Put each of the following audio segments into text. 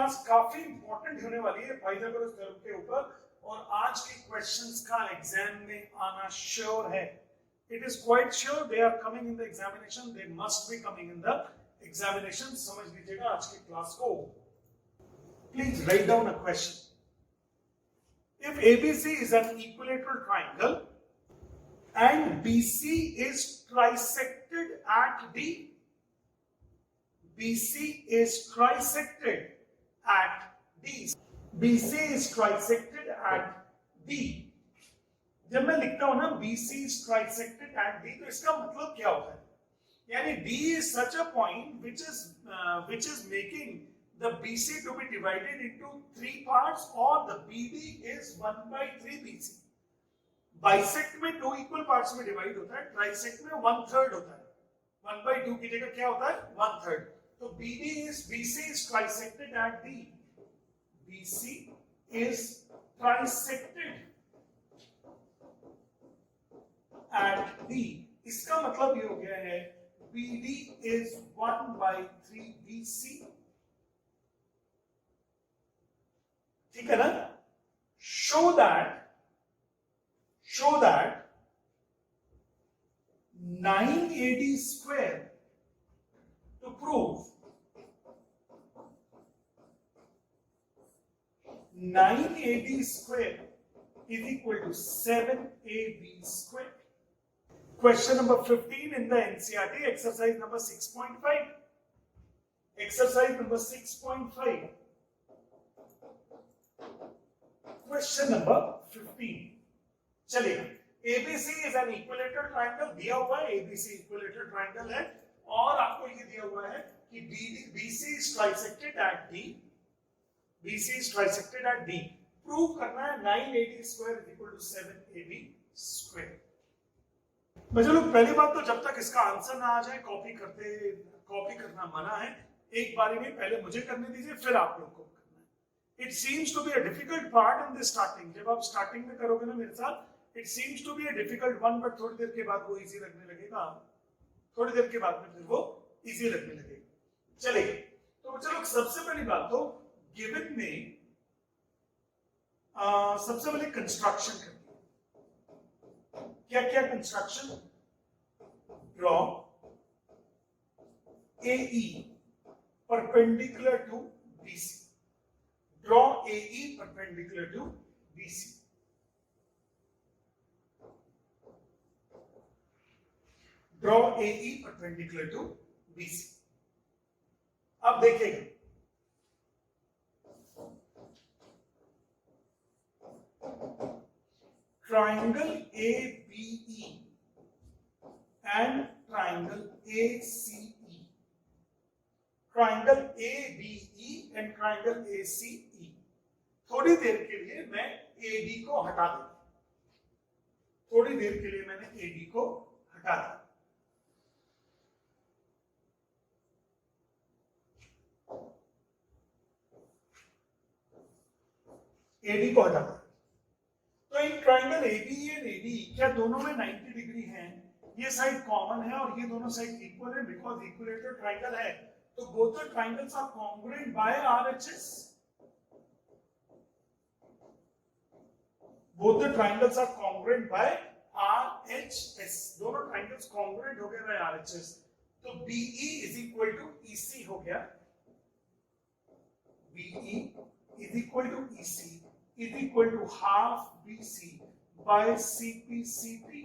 Class काफी important होने वाली है पाइथागोरस थ्योरम के ऊपर और आज के क्वेश्चंस का एग्जाम में आना श्योर है. It is quite sure they are coming in the examination. They must be coming in the examination. समझ लीजिएगा आज की क्लास को. Please write down a question. If ABC is an equilateral triangle and BC is trisected at D, BC is trisected at D. BC is trisected at D. जब मैं लिखता हूं ना BC is trisected at D, तो इसका मतलब क्या होता है? यानी D is such a point which is making the BC to be divided into 3 parts, or the BD is 1/3 BC. Bisect में 2 equal parts में divide होता है, trisect में 1/3 होता है. 1/2 की जगह क्या होता है? 1/3. तो BC is trisected at D. BC is trisected at D. इसका मतलब ये हो गया है BD is 1/3 BC. ठीक है ना? Show that 9AD square, to prove 9AD square is equal to 7AB square. Question number 15 in the NCERT, exercise number 6.5. Exercise number 6.5. Question number 15. चलिए, ABC is an equilateral triangle दिया हुआ है, ABC equilateral triangle है और आपको ये दिया हुआ है कि BC is trisected at D. BC is trisected at D. Prove करना है 9AD square is equal to 7AB square. बच्चों लोग, पहली बात तो जब तक इसका आंसर ना आ जाए कॉपी करना मना है. एक बारी में पहले मुझे करने दीजिए, फिर आप लोग को करना है. It seems to be a difficult part in the starting. जब आप स्टार्टिंग में करोगे ना मेरे साथ, it seems to be a difficult one, but थोड़ी देर के बाद वो इजी लगने लगेगा. थोड़ी देर के बाद में फिर वो इजी लगने लगेगा. चलिए, तो चलो सबसे पहली बात तो गिवन में सबसे पहले कंस्ट्रक्शन करते हैं. क्या construction? Draw AE perpendicular to BC. Draw AE perpendicular to BC. Draw AE perpendicular to BC. अब देखिएगा, triangle ABE and triangle ACE. Triangle ABE and triangle ACE. थोड़ी देर के लिए मैं AD को हटा दूं. थोड़ी देर के लिए मैंने AD को हटा दिया. AD को हटा दिया. तो इन ट्राइंगल ABE और AD क्या दोनों में 90 डिग्री हैं? ये साइड कॉमन है और ये दोनों साइड इक्वल है बिकॉज इक्विलेटरल ट्राइंगल है. तो both the triangles are congruent by RHS. Both the triangles are congruent by RHS. दोनों triangles congruent हो गए by RHS. तो BE is equal to EC हो गया. BE is equal to EC is equal to half BC by CP.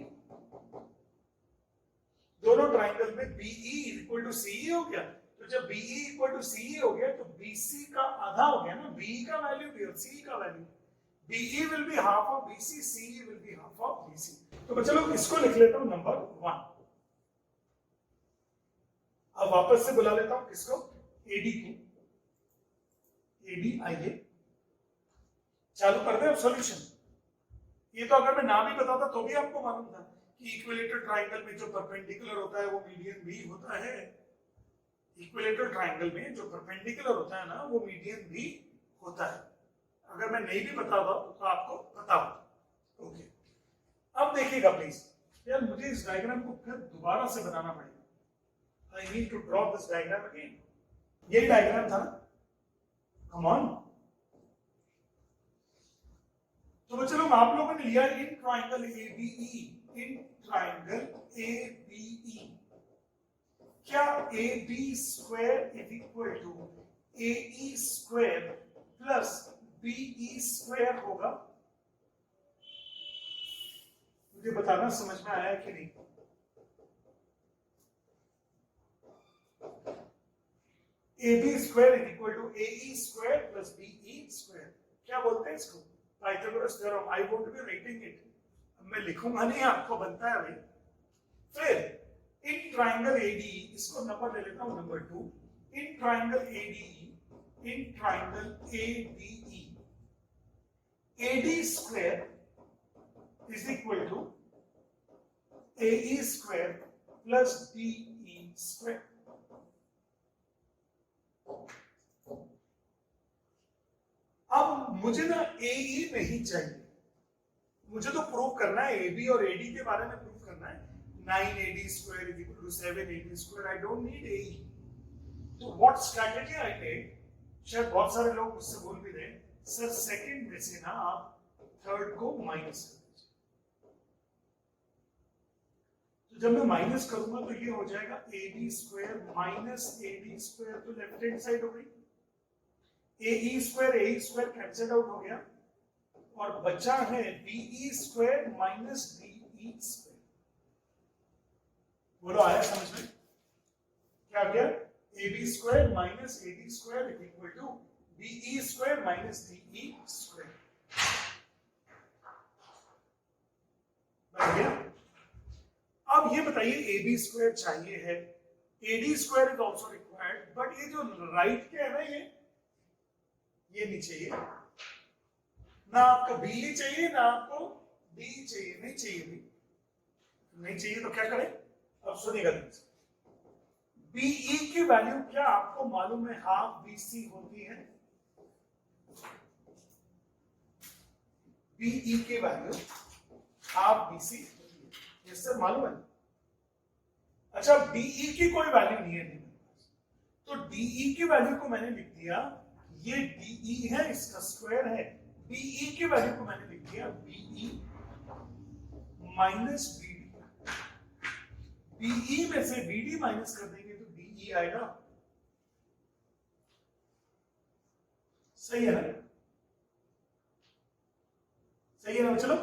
दोनों triangle में BE is equal to CE हो गया. तो जब BE equal to CE हो गया तो BC का आधा हो गया ना. BE का वैल्यू भी और CE का value. BE will be half of BC, CE will be half of BC. तो बच्चों लोग इसको लिख लेता हूं नंबर 1. अब वापस से बुला लेता हूं किसको? AD को. AD आइए चालू कर दे अब सॉल्यूशन. ये तो अगर मैं ना भी बताता तो भी आपको मालूम था कि इक्विलेटरल ट्राइंगल में जो परपेंडिकुलर होता है वो मीडियन भी होता है. इक्विलेटरल ट्राइंगल में जो परपेंडिकुलर होता है ना वो मीडियन भी होता है. अगर मैं नहीं भी बताता तो आपको पता होता. ओके, अब देखिएगा प्लीज. यार मुझे इस डायग्राम को फिर दोबारा से बनाना पड़ेगा. I need to draw this diagram again. यही डायग्राम था ना? Come on. तो चलो आप लोगों ने लिया in triangle ABE, in triangle ABE क्या A B square is equal to A E square plus B E square होगा? मुझे बताना समझ में आया कि नहीं। A B square is equal to A E square plus B E square, क्या बोलते हैं इसको? Pythagoras theorem. I won't be writing it, मैं लिखूंगा नहीं, आपको बनता है भाई। फिर इन ट्राइंगल एडीई, इसको नंबर ले लेता हूं number 2। In triangle ADE, in triangle ADE AD square is equal to A square plus B E square. अब मुझे ना ए नहीं चाहिए, मुझे तो प्रूव करना है ए बी और एडी के बारे में प्रूव करना है। 9ad square is equal to 7ad square. I don't need AE. तो what strategy I take? शायद बहुत सारे लोग मुझसे बोल भी रहे सर सेकंड में से ना आप थर्ड को माइनस कर दीजिए। तो जब मैं माइनस करूंगा तो ये हो जाएगा ab square minus ad square, तो लेफ्ट हैंड साइड हो गई। ae स्क्वायर कैंसिल आउट हो गया और बचा है be square minus be square. बोलो आया समझ में? क्या गया? A B square minus A D square is equal to B E square minus D E square. बन गया? अब ये बताइए ए बी स्क्वायर चाहिए है, ए D square is also required, but ये जो राइट के है ना ये नहीं चाहिए ना, आपको बी ही चाहिए ना आपको डी चाहिए, नहीं चाहिए भी, नहीं चाहिए तो क्या करें? अब सुनिएगा, बीई की वैल्यू क्या आपको मालूम है? हाफ बीसी होती है। बीई की वैल्यू हाफ बीसी होती है, ये सब मालूम है। अच्छा, डीई की कोई वैल्यू नहीं है, तो डीई की वैल्यू को मैंने लिख दिया, ये डीई है, इसका स्क्वायर है। बीई की वैल्यू को मैंने लिख दिया बीई माइनस बीडी। बीई में से बीडी माइनस कर देंगे तो बीई आएगा। सही है ना? सही है ना? चलो,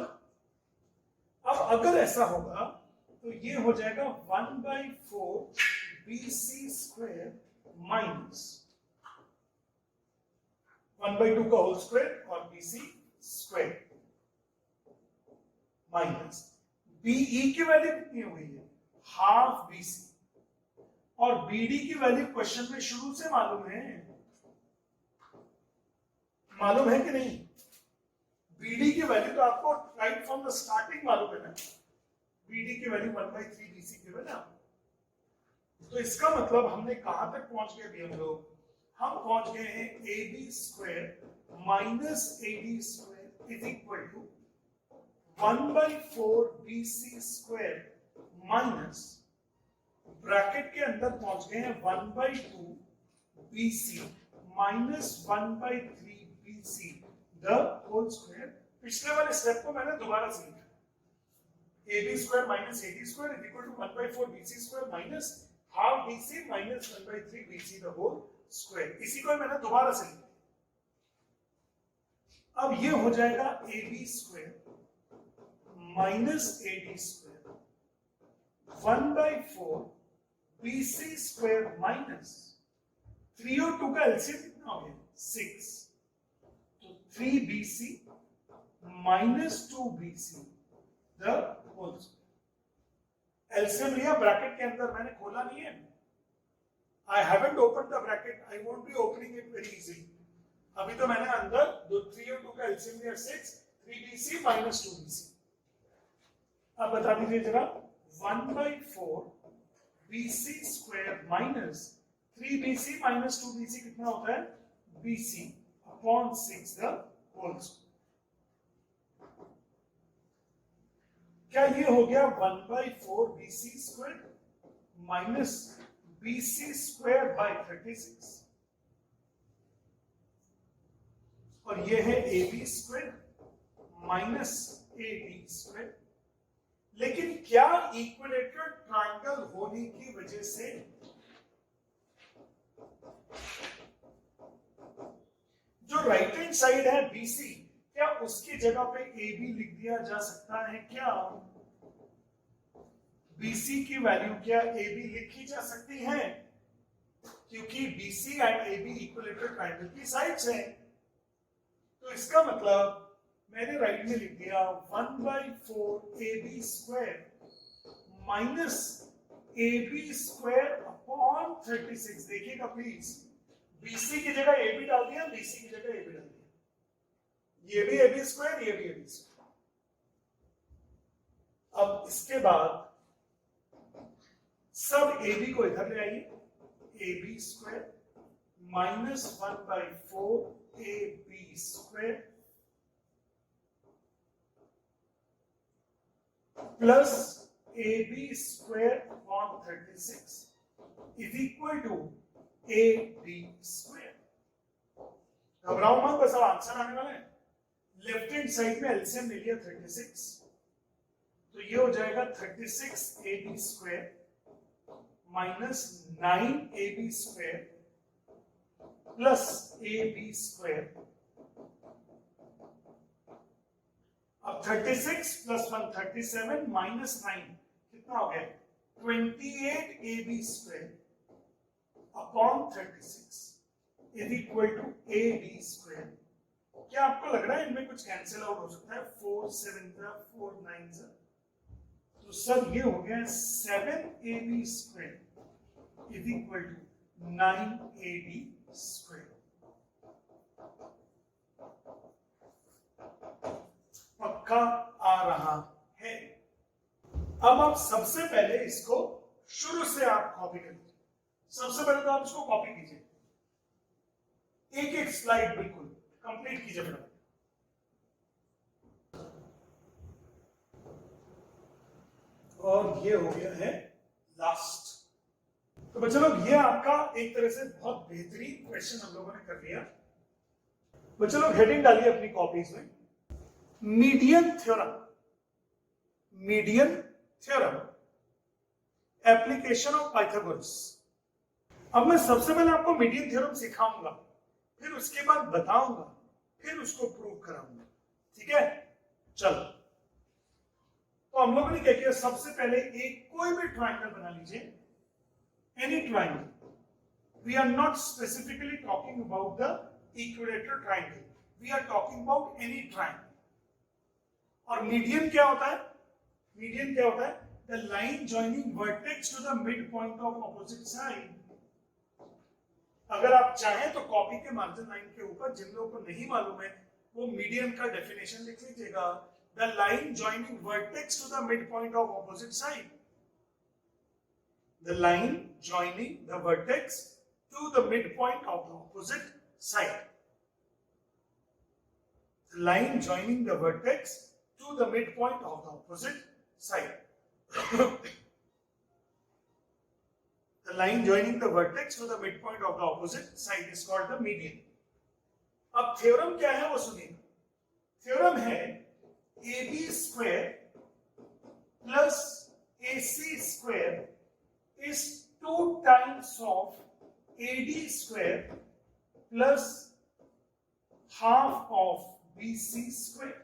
अब अगर ऐसा होगा तो ये हो जाएगा 1/4 BC स्क्वायर माइनस 1/2 का होल स्क्वायर और BC स्क्वायर माइनस BE की वैल्यू कितनी हुई है? हाफ BC, और BD की वैल्यू क्वेश्चन में शुरू से मालूम है कि नहीं? BD की वैल्यू तो आपको राइट फ्रॉम द स्टार्टिंग मालूम है ना, BD की वैल्यू 1/3 BC की है ना। तो इसका मतलब हमने कहां तक पहुंच गए भी हम लोग? हम पहुंच गए हैं AB square minus AD square is equal to 1/4 BC square minus bracket के अंदर पहुंच गए हैं 1/2 BC minus 1/3 BC the whole square. पिछले वाले स्टेप को मैंने दोबारा से लिखा, AB square minus AD square is equal to 1/4 BC square minus half BC minus 1/3 BC the whole square. इसी को मैंने दोबारा से लिखा। अब ये हो जाएगा AB square minus AD square 1/4 BC square minus 3 और 2 का एलसीएम कितना हो गया? 6, तो 3 BC minus 2 BC the whole square. LCM लिया, ब्रैकेट के अंदर मैंने खोला नहीं है, I haven't opened the bracket, I won't be opening it very easily। अभी तो मैंने अंदर 3 और 2 का एलसीएम लिया 6, 3 BC माइनस 2 BC। अब बता दीजिए जरा, 1/4 BC square minus 3 BC minus 2 BC कितना होता है? BC upon 6 the whole square. क्या ये हो गया 1/4 BC square minus BC square by 36? और ये है A B square minus A D square. लेकिन क्या इक्विलेटरल ट्रायंगल होने की वजह से जो राइट हैंड साइड है बीसी, क्या उसकी जगह पे ए बी लिख दिया जा सकता है? क्या बीसी की वैल्यू क्या ए बी लिखी जा सकती है? क्योंकि BC and A B equilateral triangle की साइड्स हैं। तो इसका मतलब मैंने राइट में लिख दिया 1/4 A B square minus A B square upon 36। देखिएगा प्लीज, बीसी की जगह ए बी डाल दिया, बीसी की जगह ए बी डाल दिया, ये भी ए बी स्क्वायर, ये भी ए बी स्क्वायर। अब इसके बाद सब ए बी को इधर ले आइए, A B square minus 1/4 A B square plus A B square upon 36 is equal to A B square. घबराओ मत, बस अब आंसर आने वाला है। लेफ्ट हैंड साइड में एलसीएम ले लिया 36, तो ये हो जाएगा 36 A B square minus 9 A B square plus A B square. अब 36 प्लस 1 37 माइनस 9 कितना हो गया? 28 A B square upon 36 is equal to A B square. क्या आपको लग रहा है इनमें कुछ कैंसिल आउट हो सकता है? 4 7 4 9, तो सर ये हो गया 7 A B square is equal to 9 A B square. पक्का आ रहा है? अब आप सबसे पहले इसको शुरू से आप कॉपी करिए। सबसे पहले तो आप इसको कॉपी कीजिए, एक एक स्लाइड बिल्कुल कंप्लीट कीजिए फटाफट। और ये हो गया है लास्ट। तो बच्चों लोग, ये आपका एक तरह से बहुत बेहतरीन क्वेश्चन हम लोगों ने कर लिया। बच्चों लोग हेडिंग डालिए अपनी कॉपीज में, median theorem. Median theorem, application of Pythagoras. अब मैं सबसे पहले आपको मीडियन थ्योरम सिखाऊंगा, फिर उसके बाद बताऊंगा, फिर उसको प्रूव कराऊंगा। ठीक है, चलो। तो हम लोगों ने क्या किया? सबसे पहले एक कोई भी ट्रायंगल बना लीजिए, any triangle. We are not specifically talking about the equilateral triangle, we are talking about any triangle. और मीडियन क्या होता है? मीडियन क्या होता है? The line joining vertex to the mid point of opposite side. अगर आप चाहें तो कॉपी के मार्जिन लाइन के ऊपर, जिन लोगों को नहीं मालूम है वो मीडियन का डेफिनेशन लिख लीजिएगा। The line joining vertex to the mid point of opposite side. The line joining the vertex to the mid point of the opposite side. The line joining the vertex to the midpoint of the opposite side. The line joining the vertex to the midpoint of the opposite side is called the median. अब theorem क्या है वो सुनिए। Theorem है AB square plus AC square is 2 times of AD square plus half of BC square।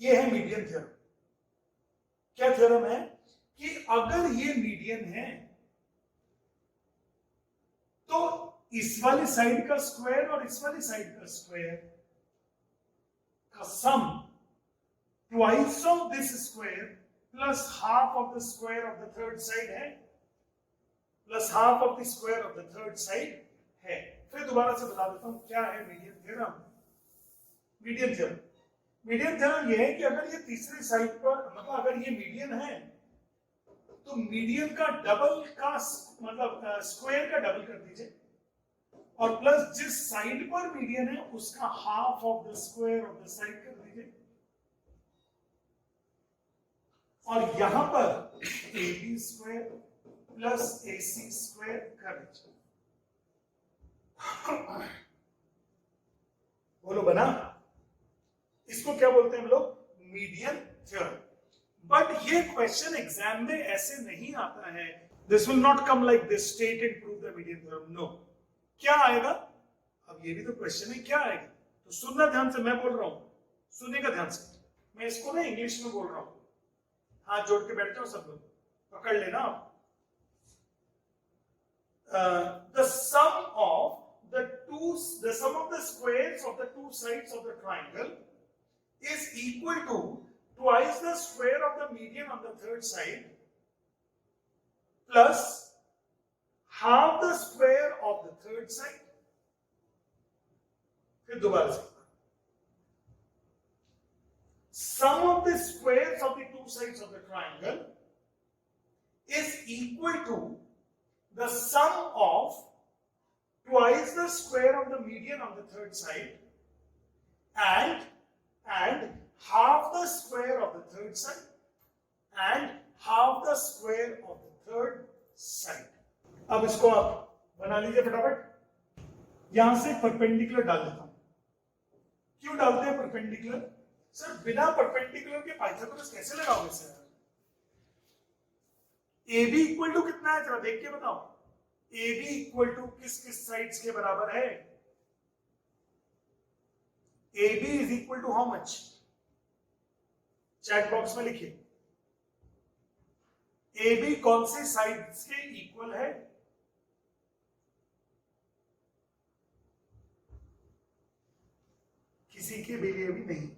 ये है median theorem. क्या theorem है? कि अगर ये मीडियन है तो इस वाली साइड का स्क्वायर और इस वाली साइड का स्क्वायर का sum twice of this square plus half of the square of the third side है, plus half of the square of the third side है। फिर दोबारा से बता देता हूं क्या है median theorem. Median theorem, median theorem ये है कि अगर ये तीसरी साइड पर, मतलब अगर ये मीडियन है तो मीडियन का डबल का, मतलब स्क्वायर का डबल कर दीजिए, और प्लस जिस साइड पर मीडियन है उसका half of the square of the side कर दीजिए, और यहां पर AB square plus AC square कर दीजिए। बोलो बना? इसको क्या बोलते हैं हम लोग? Median theorem. बट ये क्वेश्चन एग्जाम में ऐसे नहीं आता है। This will not come like this, state and prove the median theorem. No, क्या आएगा? अब ये भी तो क्वेश्चन है, क्या आएगा? तो सुनना ध्यान से, मैं बोल रहा हूं, सुनेगा ध्यान से। मैं इसको ना इंग्लिश में बोल रहा हूं, हाथ जोड़ के बैठ जाओ सब लोग, पकड़ लेना आप। The sum of the squares of the two sides of the triangle is equal to twice the square of the median on the third side plus half the square of the third side. फिर दोबारा से, sum of the squares of the two sides of the triangle is equal to the sum of twice the square of the median on the third side and half the square of the third side and half the square of the third side. अब इसको आप बना लीजिए फटाफट। यहां से perpendicular डाल देता हूं। क्यों डालते हैं परपेंडिकुलर? सर बिना परपेंडिकुलर के पाइथागोरस कैसे लगाओगे sir? A B equal to कितना है जरा देख के बताओ। ए बी इक्वल टू किस किस साइड्स के बराबर है? A B is equal to how much? Chat box में लिखिए। ए बी कौन से साइड्स के इक्वल है? किसी के भी लिए भी नहीं।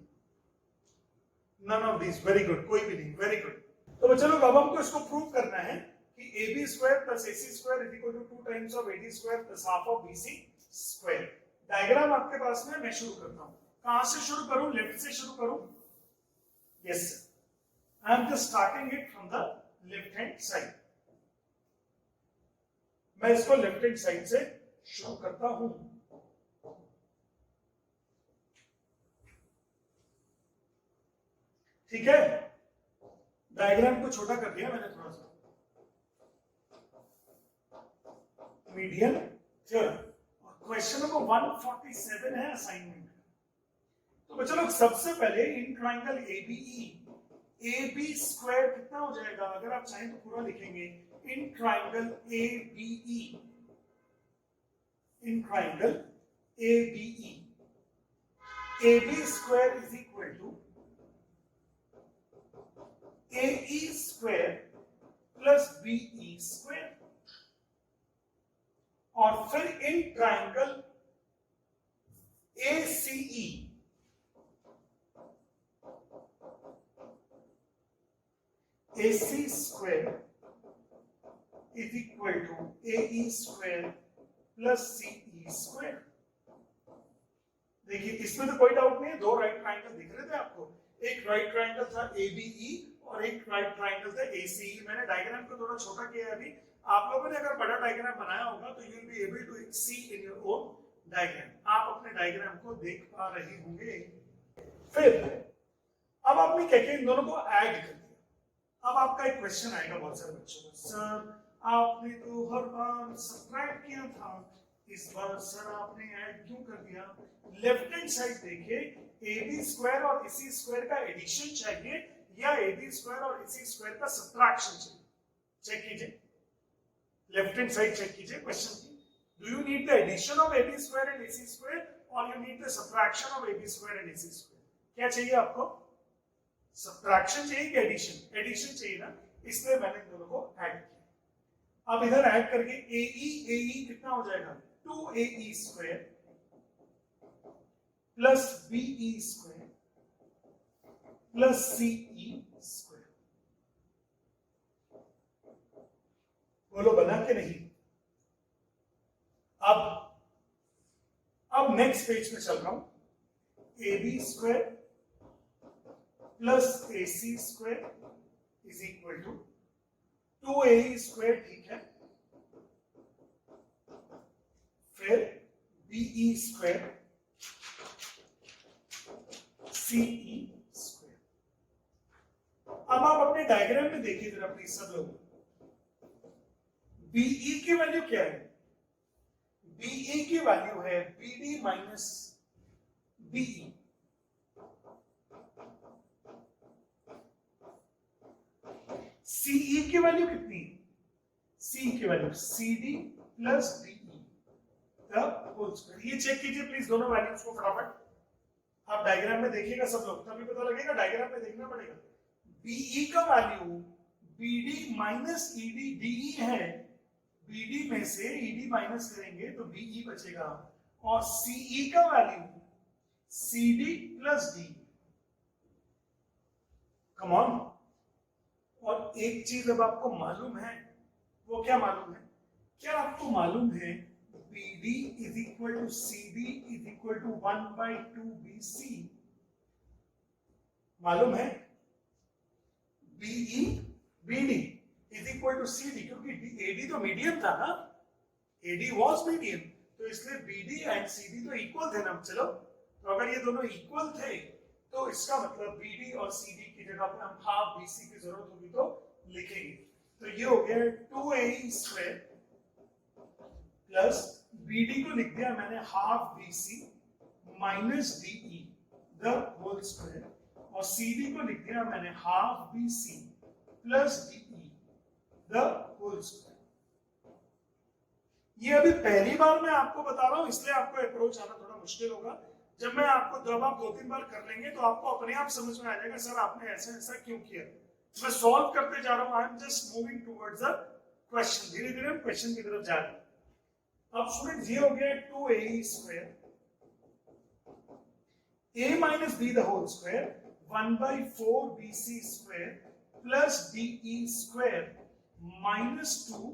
None of this. Very good, कोई भी नहीं। Very good. तो चलो अब हमको इसको प्रूव करना है कि A B square plus A C square is equal to 2 times of A D square plus half of B C square. Diagram आपके पास में, मैं शुरू करता हूं। कहां से शुरू करूं? लेफ्ट से शुरू करूं? Yes sir, I am just starting it from the left hand side. मैं इसको लेफ्ट हैंड साइड से शुरू करता हूं। ठीक है, डायग्राम को छोटा कर दिया मैंने थोड़ा सा। मीडियन थ्योरम और क्वेश्चन नंबर 147 है असाइनमेंट। तो चलो सबसे पहले in triangle ABE, A B square कितना हो जाएगा? अगर आप चाहें तो पूरा लिखेंगे। In triangle ABE, in triangle ABE, A B square is equal to AE square plus BE square. और फिर in triangle ACE, AC square is equal to AE square plus CE square. देखिए इसमें तो कोई डाउट नहीं है, दो right triangle दिख रहे थे आपको। एक राइट ट्राइंगल था ABE और एक राइट ट्राइंगल था ACE। मैंने डायग्राम को थोड़ा छोटा किया है अभी। आप लोगों ने अगर बड़ा डायग्राम बनाया होगा तो you will be able to see in your own diagram. आप अपने डायग्राम को देख पा रहे होंगे। फिर अब आपने क्या किया, इन दोनों को ऐड कर दिया। अब आपका एक क्वेश्चन आएगा बहुत सारे बच्चों को, सर आपने तो हर बार सब्ट्रैक्ट किया था, इस बार सर आपने ऐड क्यों कर दिया? लेफ्ट हैंड साइड देखिए, AB स्क्वायर और AC स्क्वायर का एडिशन चाहिए या AB स्क्वायर और AC स्क्वायर का सब्ट्रैक्शन चाहिए? चेक कीजिए, लेफ्ट हैंड साइड चेक कीजिए क्वेश्चन की। Do you need the addition of AB square and AC square और you need the subtraction of AB square and AC square? क्या चाहिए आपको? सब्ट्रैक्शन चाहिए कि एडिशन? एडिशन चाहिए ना, इसलिए मैंने दोनों को ऐड किया। अब इधर ऐड करके AE कितना हो जाएगा? 2AE square plus BE square plus CE square. बोलो बना के नहीं? अब नेक्स्ट पेज में चल रहा हूं। AB square plus AC square is equal to 2AE square, ठीक है। फिर BE स्क्वायर CE स्क्वायर। अब आप अपने डायग्राम में देखिए जरा प्लीज सब लोग, BE की वैल्यू क्या है? बीई की वैल्यू है बीडी माइनस बीई, सीई की वैल्यू कितनी है, सी की value CD plus BE the whole square. ये चेक कीजिए प्लीज दोनों वैल्यूज को फटाफट, आप डायग्राम में देखिएगा सब लोग, तभी पता लगेगा, डायग्राम में देखना पड़ेगा। बीई का value BD minus ED, DE है, बीडी में से ईडी माइनस करेंगे तो बीई बचेगा, और सीई का value CD plus D. Come on. और एक चीज अब आपको मालूम है, वो क्या मालूम है, क्या आपको मालूम है BD is equal to CD is equal to 1/2 BC, मालूम है? BE BD is equal to CD, क्योंकि AD तो मीडियम था ना, AD was मीडियम, तो इसलिए BD एंड CD तो इक्वल थे ना। चलो, तो अगर ये दोनों इक्वल थे तो इसका मतलब BD और CD की जगह पे हम हाफ BC की जरूरत होगी तो लिखेंगे। तो ये हो गया 2AE स्क्वायर प्लस BD को लिख दिया मैंने half BC minus DE the whole square, और CD को लिख दिया मैंने half BC plus DE the whole square. ये अभी पहली बार मैं आपको बता रहा हूं, इसलिए आपको अप्रोच आना थोड़ा मुश्किल होगा। जब आप 2-3 बार कर लेंगे तो आपको अपने आप समझ में आ जाएगा सर आपने ऐसा ऐसा क्यों किया। मैं सॉल्व करते जा रहा हूं, I am just moving towards the question, धीरे धीरे हम क्वेश्चन की तरफ जा रहे हैं। अब स्टूडेंट ये हो गया 2AE square A minus B the whole square 1/4 BC square plus DE square minus 2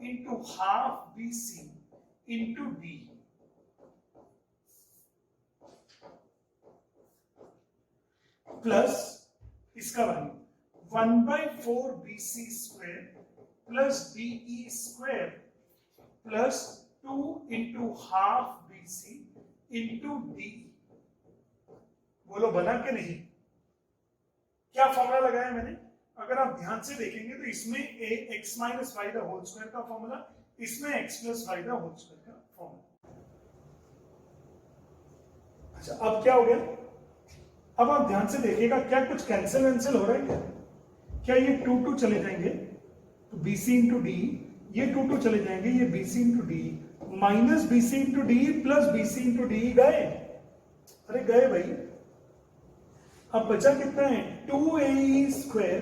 into half BC into D प्लस इसका value 1/4 BC square plus DE square plus 2 into half BC into D। बोलो बना के नहीं? क्या formula लगाया मैंने? अगर आप ध्यान से देखेंगे तो इसमें x minus Y the whole square का फॉर्मूला, इसमें x plus Y the whole square का फॉर्मूला। अच्छा, अब क्या हो गया? अब आप ध्यान से देखिएगा, क्या कुछ कैंसिल वैंसिल हो रहा है क्या ये 2 चले जाएंगे तो BC इंटू डी, ये 2 चले जाएंगे, ये BC into D minus BC into D plus BC into D गए। अरे गए भाई। अब बचा कितना है 2AE स्क्वायर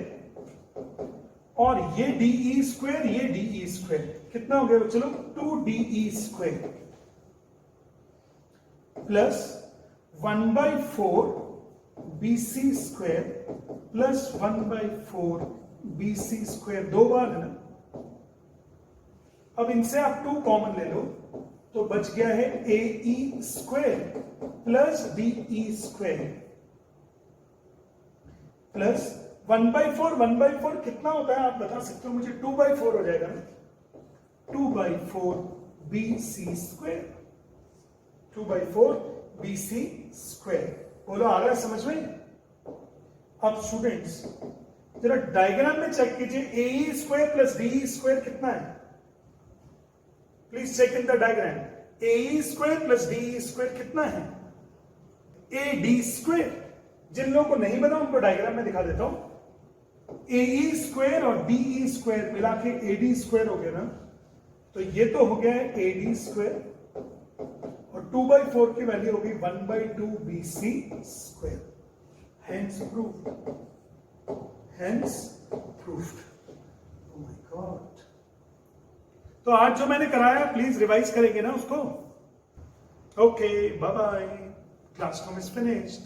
और ये DE स्क्वायर, ये DE स्क्वायर कितना हो गया? चलो 2DE square plus 1/4 BC square plus 1/4 BC square, 2 बार है ना। अब इनसे आप 2 कॉमन ले लो तो बच गया है AE square plus DE square plus 1/4 कितना होता है आप बता सकते हो मुझे? 2/4 हो जाएगा ना, 2/4 BC स्क्वायर, 2/4 BC स्क्वायर। बोलो आ रहा है समझ में? अब स्टूडेंट्स जरा डायग्राम में चेक कीजिए, AE square plus DE square कितना है? Please check in the diagram. AE square plus DE square कितना है? AD square. जिन लोगों को नहीं पता उनको डायग्राम में दिखा देता हूं। AE स्क्वायर और DE स्क्वायर मिला के AD स्क्वायर हो गया ना, तो ये तो हो गया है AD स्क्वायर और 2/4 की वैल्यू होगी 1/2 BC square. Hence proved. Hence proved. Oh my God. तो आज जो मैंने कराया प्लीज रिवाइज करेंगे ना उसको। Okay, bye bye, classroom is finished.